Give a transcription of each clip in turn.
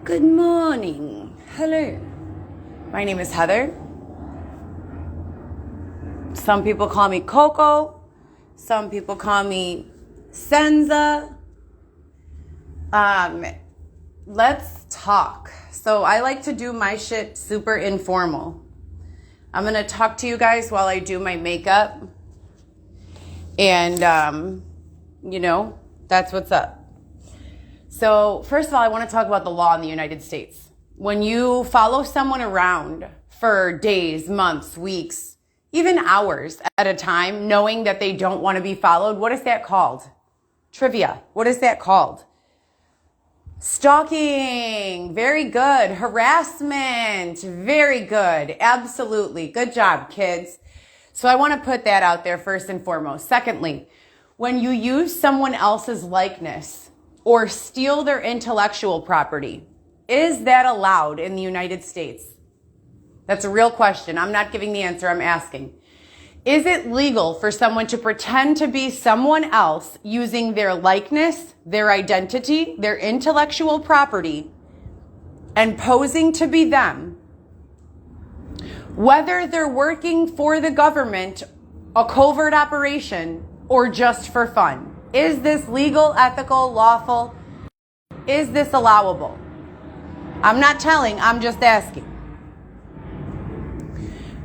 Good morning. Hello. My name is Heather. Some people call me Coco. Some people call me Senza. Let's talk. So I like to do my shit super informal. I'm going to talk to you guys while I do my makeup. And, that's what's up. So first of all, I want to talk about the law in the United States. When you follow someone around for days, months, weeks, even hours at a time, knowing that they don't want to be followed, what is that called? Trivia. What is that called? Stalking. Very good. Harassment. Very good. Absolutely. Good job, kids. So I want to put that out there first and foremost. Secondly, when you use someone else's likeness or steal their intellectual property, is that allowed in the United States? That's a real question. I'm not giving the answer. I'm asking. Is it legal for someone to pretend to be someone else using their likeness, their identity, their intellectual property, and posing to be them, whether they're working for the government, a covert operation, or just for fun? Is this legal, ethical, lawful? Is this allowable? I'm not telling, I'm just asking.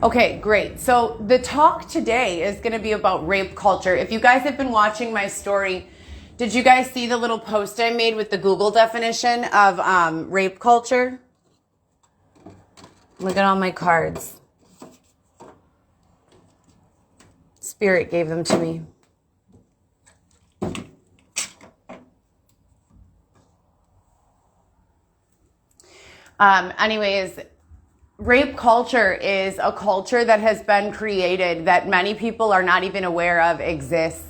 Okay, great. So the talk today is going to be about rape culture. If you guys have been watching my story, did you guys see the little post I made with the Google definition of rape culture? Look at all my cards. Spirit gave them to me. Anyways, rape culture is a culture that has been created that many people are not even aware of exists.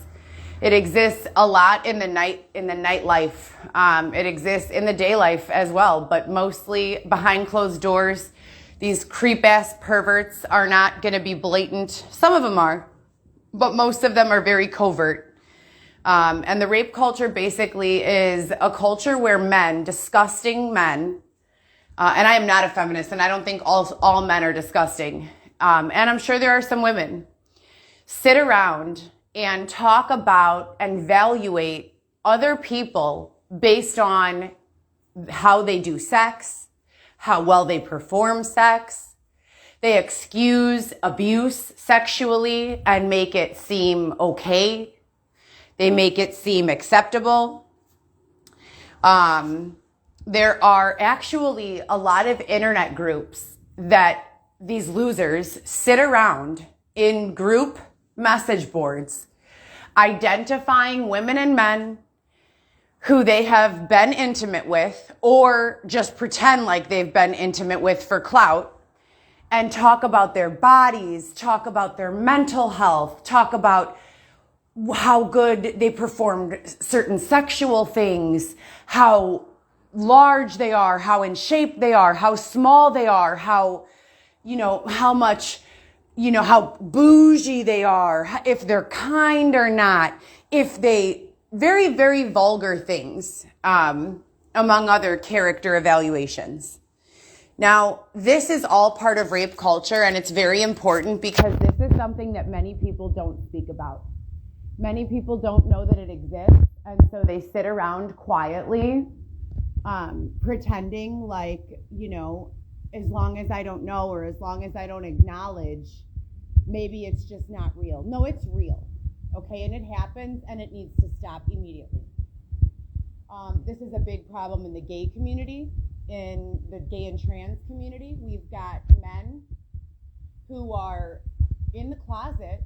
It exists a lot in the nightlife. It exists in the day life as well, but mostly behind closed doors. These creep-ass perverts are not going to be blatant. Some of them are, but most of them are very covert. And the rape culture basically is a culture where men, disgusting men, and I am not a feminist, and I don't think all men are disgusting. And I'm sure there are some women, sit around and talk about and evaluate other people based on how they do sex, how well they perform sex. They excuse abuse sexually and make it seem okay. They make it seem acceptable. There are actually a lot of internet groups that these losers sit around in group message boards, identifying women and men who they have been intimate with or just pretend like they've been intimate with for clout, and talk about their bodies, talk about their mental health, talk about how good they performed certain sexual things, how large they are, how in shape they are, how small they are, how much, how bougie they are, if they're kind or not, if they, very, very vulgar things, among other character evaluations. Now, this is all part of rape culture, and it's very important because this is something that many people don't speak about. Many people don't know that it exists, and so they sit around quietly, pretending like, as long as I don't know or as long as I don't acknowledge, maybe it's just not real. No, it's real, okay? And it happens, and it needs to stop immediately. This is a big problem in the gay community, in the gay and trans community. We've got men who are in the closet,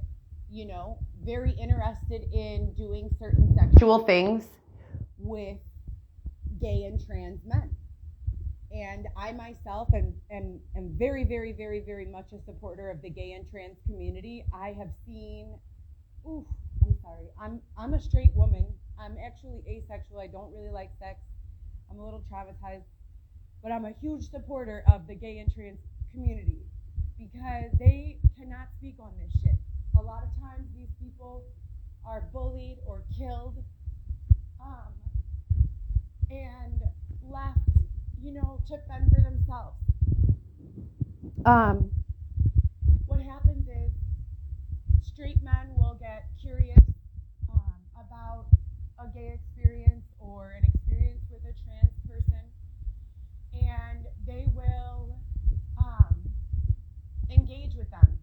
very interested in doing certain sexual things with gay and trans men. And I myself am very, very, very, very much a supporter of the gay and trans community. I have seen, I'm a straight woman. I'm actually asexual. I don't really like sex. I'm a little traumatized. But I'm a huge supporter of the gay and trans community because they cannot speak on this shit. A lot of times these people are bullied or killed and left, took them for themselves. What happens is straight men will get curious about a gay experience or an experience with a trans person, and they will engage with them,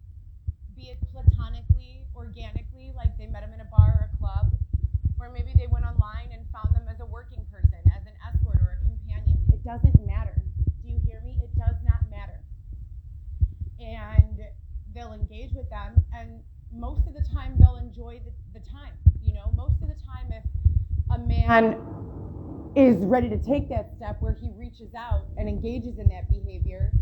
be it platonically, organically, like they met them in a bar or a club, or maybe they went online and found them as a working person, as an escort or a companion. It doesn't matter. Do you hear me? It does not matter. And they'll engage with them, and most of the time they'll enjoy the time. Most of the time, if a man is ready to take that step where he reaches out and engages in that behavior,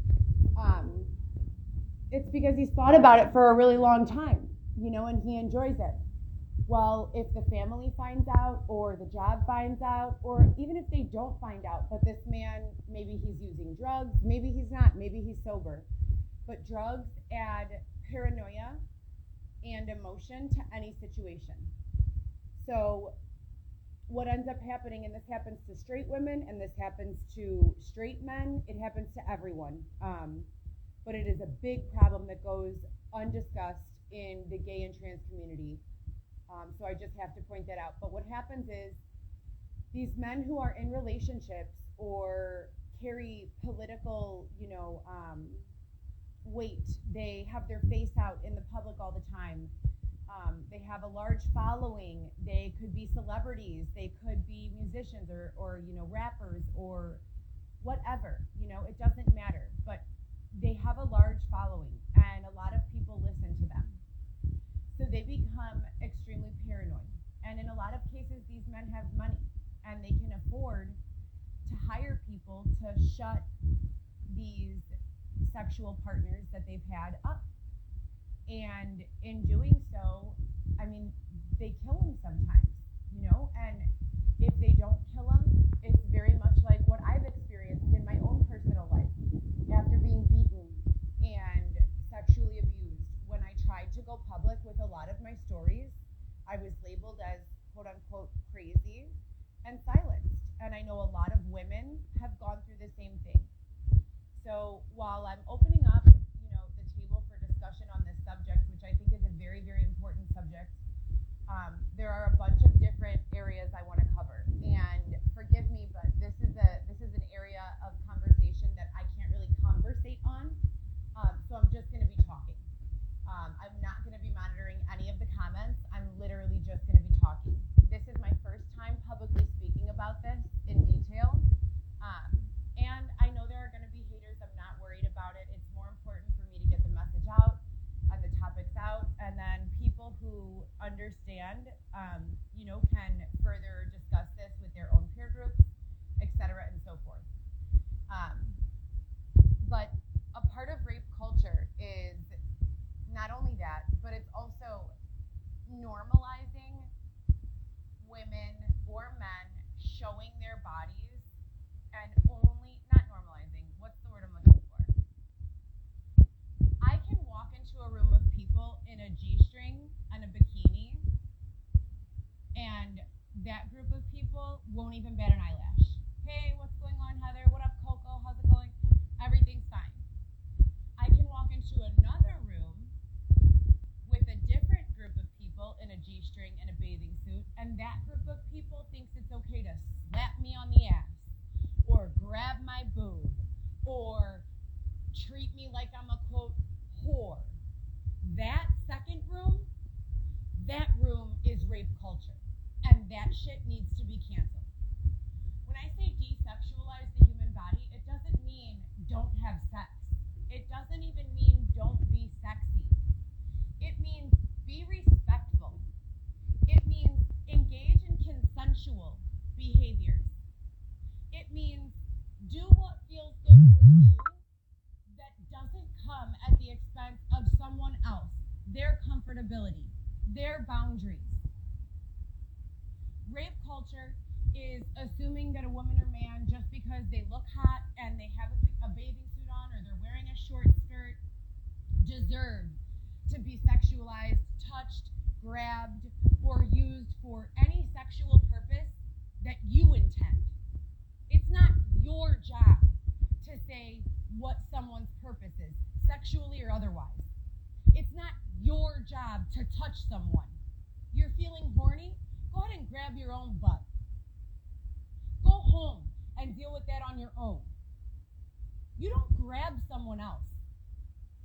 it's because he's thought about it for a really long time, and he enjoys it. Well, if the family finds out, or the job finds out, or even if they don't find out, but this man, maybe he's using drugs, maybe he's not, maybe he's sober, but drugs add paranoia and emotion to any situation. So what ends up happening, and this happens to straight women, and this happens to straight men, it happens to everyone. But it is a big problem that goes undiscussed in the gay and trans community. So I just have to point that out. But what happens is these men who are in relationships or carry political, weight, they have their face out in the public all the time. They have a large following. They could be celebrities. They could be musicians or rappers or whatever. It doesn't matter. But they have a large following, and a lot of people listen to them. So they become extremely paranoid. And in a lot of cases, these men have money, and they can afford to hire people to shut these sexual partners that they've had up. And in doing so, they kill them sometimes, and if they don't kill them, it's very much like what I've experienced in my own personal life after being beaten and sexually abused. When I tried to go public with a lot of my stories, I was labeled as quote unquote crazy and silenced. And I know a lot of women have gone through the same thing. So while I'm opening up, the table for discussion on this subject, which I think is a very, very important subject, there are a bunch of different areas I want to cover. And forgive me, but this is an area of conversation that I can't really conversate on. So I'm just going to be talking. I'm not going to be monitoring any of the comments. I'm literally just going to be talking. This is my first time publicly speaking about this in detail. And I know there are going to be haters. I'm not worried about it. It's more important for me to get the message out and the topics out. And then people who understand, can further discuss this with their own peer groups, etc., and so forth. But a part of rape culture is not only that, but it's also normalizing women or men showing their bodies and not normalizing, what's the word I'm looking for? I can walk into a room of people in a G-string and a bikini, and that group of people won't even bat an eyelash. Hey, what's going on, Heather? What up, Coco? How's it going? Everything's fine. I can walk into another room with a different group of people in a G-string and a bathing suit, and that group of people thinks it's okay to slap me on the ass, or grab my boob, or treat me like I'm a quote whore. That second room, that room is rape culture, and that shit needs to be canceled. When I say desexualize the human body, it doesn't mean don't have sex. It doesn't even mean don't be sexy. It means be respectful. It means engage in consensual behaviors. It means do what feels good for you that doesn't come at the expense of someone else, their comfortability, their boundaries. Rape culture is assuming that a woman or man, just because they look hot and they have a bathing suit on or they're wearing a short skirt, deserve to be sexualized, touched, grabbed, or used for any sexual purpose that you intend. It's not your job say what someone's purpose is, sexually or otherwise. It's not your job to touch someone. You're feeling horny? Go ahead and grab your own butt. Go home and deal with that on your own. You don't grab someone else.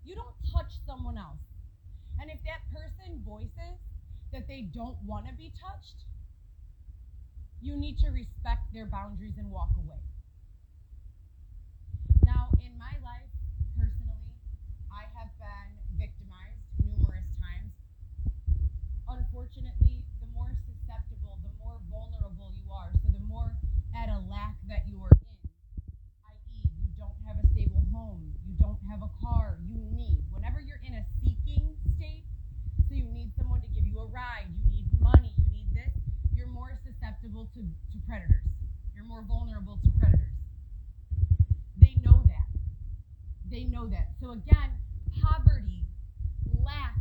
You don't touch someone else. And if that person voices that they don't want to be touched, you need to respect their boundaries and walk away. Now, in my life, personally, I have been victimized numerous times. Unfortunately, the more susceptible, the more vulnerable you are, so the more at a lack that you are in, i.e., you don't have a stable home, you don't have a car, whenever you're in a seeking state, so you need someone to give you a ride, you need money, you need this, you're more susceptible to predators. You're more vulnerable to predators. They know that. They know that. So again, poverty, lack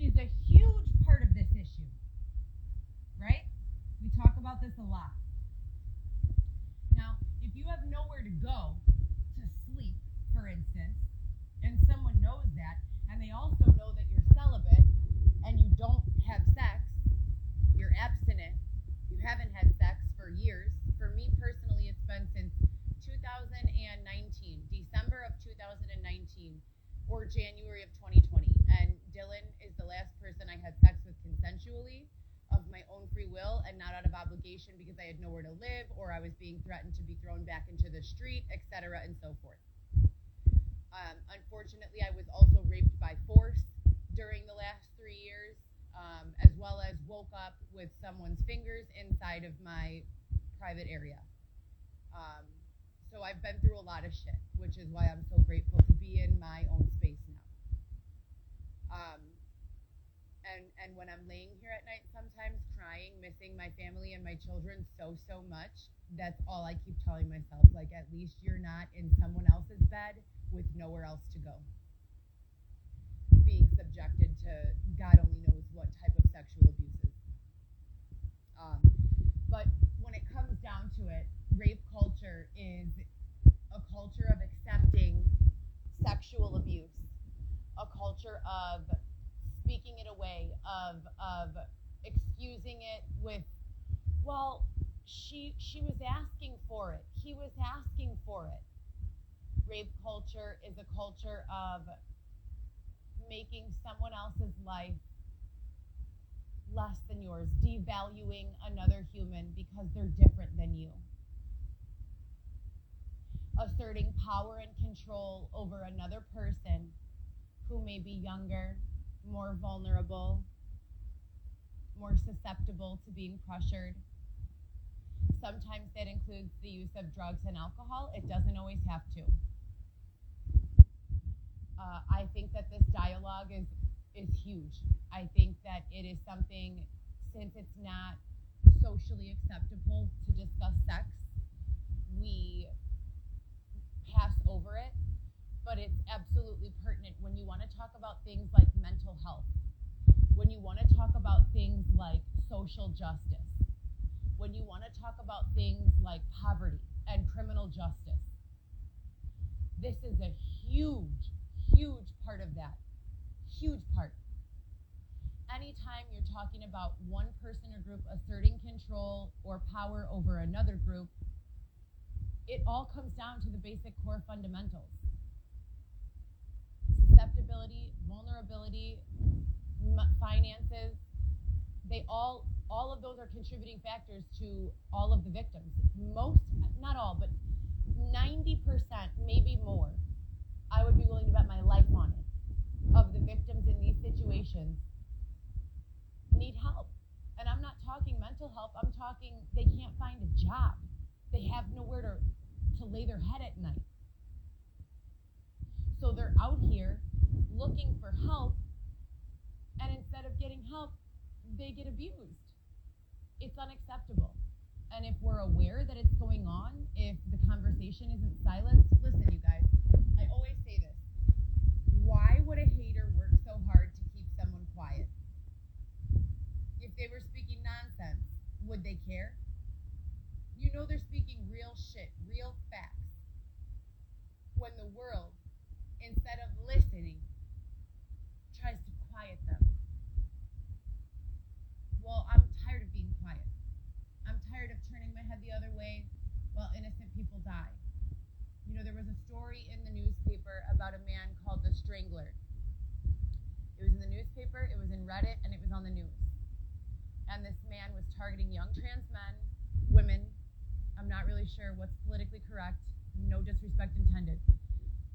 is a huge part of this issue, right? We talk about this a lot. Now, if you have nowhere to go to sleep, for instance, and someone knows that, and they also know that you're celibate and you don't have sex, you're abstinent, you haven't had sex for years. For me personally, it's been since 2019, December of 2019, or January of 2020. And Dylan is the last person I had sex with consensually, of my own free will, and not out of obligation because I had nowhere to live, or I was being threatened to be thrown back into the street, etc., and so forth. Unfortunately, I was also raped by force during the last 3 years, as well as woke up with someone's fingers inside of my private area. So I've been through a lot of shit, which is why I'm so grateful to be in my own space now. And when I'm laying here at night sometimes crying, missing my family and my children so much, that's all I keep telling myself. Like, at least you're not in someone else's bed with nowhere else to go, being subjected to God only knows what type of sexual abuses. But when it comes down to it, rape culture is a culture of accepting sexual abuse, a culture of speaking it away, of excusing it with, well, she was asking for it, he was asking for it. Rape culture is a culture of making someone else's life less than yours, devaluing another human because they're different than you. Asserting power and control over another person who may be younger, more vulnerable, more susceptible to being pressured. Sometimes that includes the use of drugs and alcohol. It doesn't always have to. I think that this dialogue is huge. I think that it is something, since it's not socially acceptable to discuss sex, we pass over it, but it's absolutely pertinent when you want to talk about things like mental health, when you want to talk about things like social justice, when you want to talk about things like poverty and criminal justice. This is a huge part of that. Huge part. Anytime you're talking about one person or group asserting control or power over another group, it all comes down to the basic core fundamentals. Susceptibility, vulnerability, finances, they all of those are contributing factors to all of the victims. Most, not all, but 90%, maybe more, I would be willing to bet my life on it, of the victims in these situations need help. And I'm not talking mental help, I'm talking they can't find a job. They have nowhere to lay their head at night. So they're out here looking for help, and instead of getting help, they get abused. It's unacceptable. And if we're aware that it's going on, if the conversation isn't silenced, listen, you guys, I always say this. Why would a hater work so hard to keep someone quiet? If they were speaking nonsense, would they care? You know they're speaking real shit, real facts, when targeting young trans men, women. I'm not really sure what's politically correct. No disrespect intended.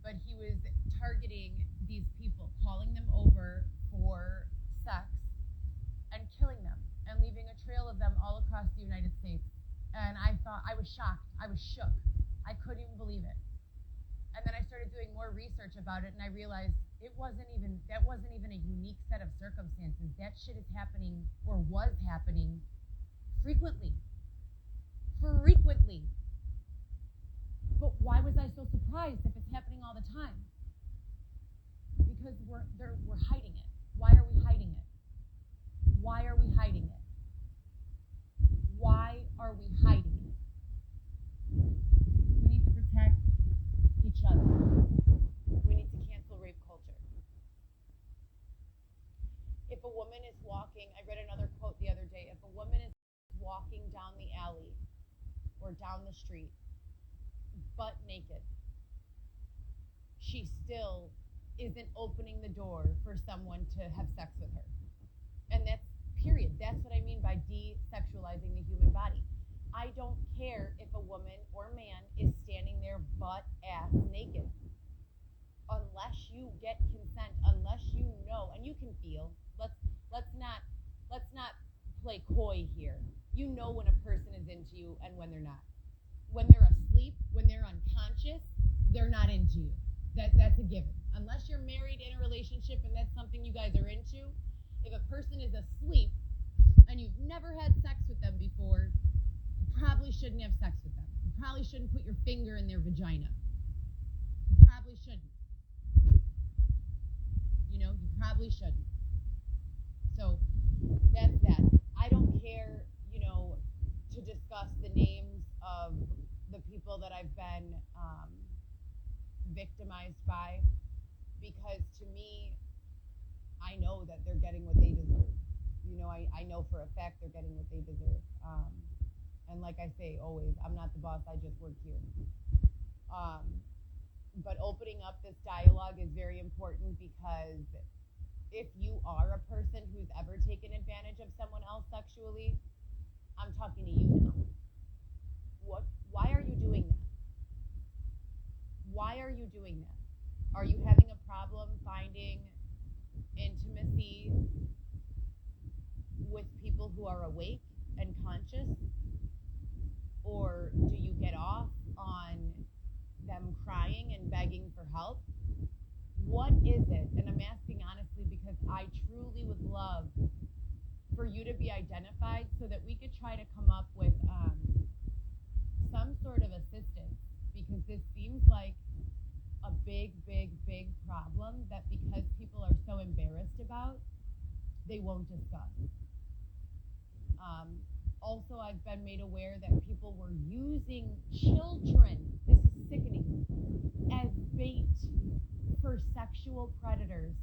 But he was targeting these people, calling them over for sex and killing them and leaving a trail of them all across the United States. And I was shocked. I was shook. I couldn't even believe it. And then I started doing more research about it, and I realized that wasn't even a unique set of circumstances. That shit is happening, or was happening, frequently. But why was I so surprised if it's happening all the time? Because we're hiding it. Why are we hiding it? Why are we hiding it? Why are we hiding it? We need to protect each other. We need to cancel rape culture. If a woman is walking, I read another quote the other day, if a woman is walking down the alley or down the street, butt naked, she still isn't opening the door for someone to have sex with her. And that's period. That's what I mean by desexualizing the human body. I don't care if a woman or man is standing there butt ass naked. Unless you get consent, unless you know, and you can feel. Let's not play coy here. You know when a person is into you and when they're not. When they're asleep, when they're unconscious, they're not into you. That's a given. Unless you're married in a relationship and that's something you guys are into, if a person is asleep and you've never had sex with them before, you probably shouldn't have sex with them. You probably shouldn't put your finger in their vagina. You probably shouldn't. You probably shouldn't. So that's that. I don't care, to discuss the names of the people that I've been victimized by, because to me, I know that they're getting what they deserve. I know for a fact they're getting what they deserve. And like I say always, I'm not the boss, I just work here. But opening up this dialogue is very important, because if you are a person who's ever taken advantage of someone else sexually, I'm talking to you now. Why are you doing that? Why are you doing that? Are you having a problem finding intimacy with people who are awake and conscious? Or do you get off on them crying and begging for help? What is it? And I'm asking honestly because I truly would love for you to be identified so that we could try to come up with some sort of assistance, because this seems like a big problem that, because people are so embarrassed about, they won't discuss. Also, I've been made aware that people were using children, this is sickening, as bait for sexual predators.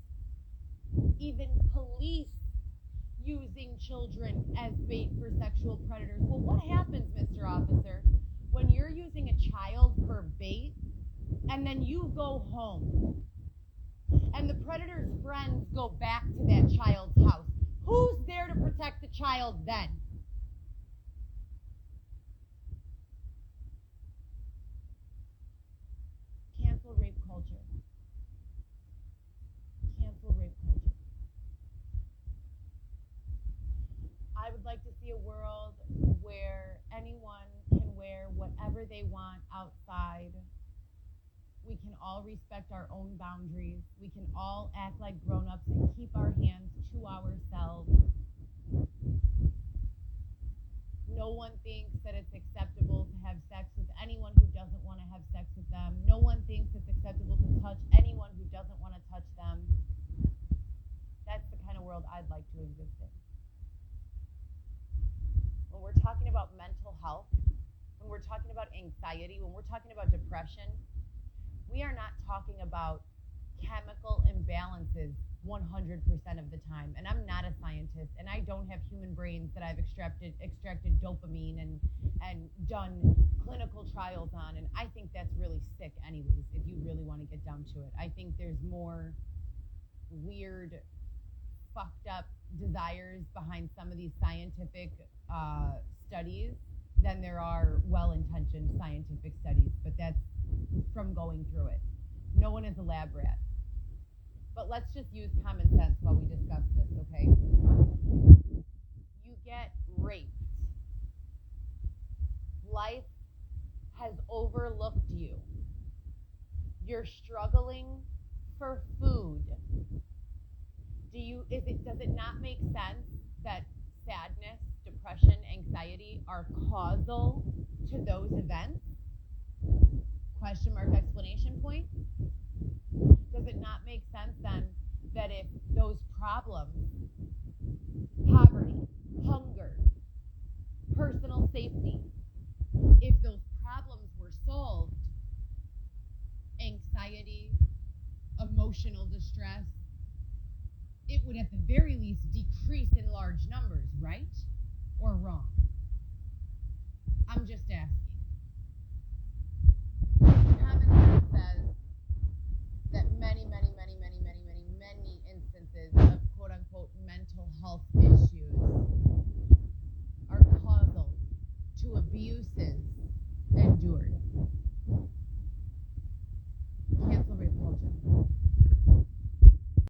Even police using children as bait for sexual predators. Well, what happens, Mr. Officer, when you're using a child for bait and then you go home and the predator's friends go back to that child's house? Who's there to protect the child then? Cancel rape culture. Cancel rape culture. I would like to see a world where anyone can wear whatever they want outside. We can all respect our own boundaries. We can all act like grown-ups and keep our hands to ourselves. No one thinks that it's acceptable to have sex with anyone who doesn't want to have sex with them. No one thinks it's acceptable to touch anyone who doesn't want to touch them. That's the kind of world I'd like to exist in. When we're talking about mental health, when we're talking about anxiety, when we're talking about depression, we are not talking about chemical imbalances 100% of the time. And I'm not a scientist, and I don't have human brains that I've extracted dopamine and done clinical trials on. And I think that's really sick anyways, if you really want to get down to it. I think there's more weird fucked up desires behind some of these scientific studies than there are well-intentioned scientific studies, but that's from going through it. No one is a lab rat. But let's just use common sense while we discuss this, okay? You get raped. Life has overlooked you. You're struggling for food. Does it not make sense that sadness, depression, anxiety are causal to those events? Question mark, explanation point? Does it not make sense then that if those problems, poverty, hunger, personal safety, if those problems were solved, anxiety, emotional distress, it would at the very least decrease in large numbers, right?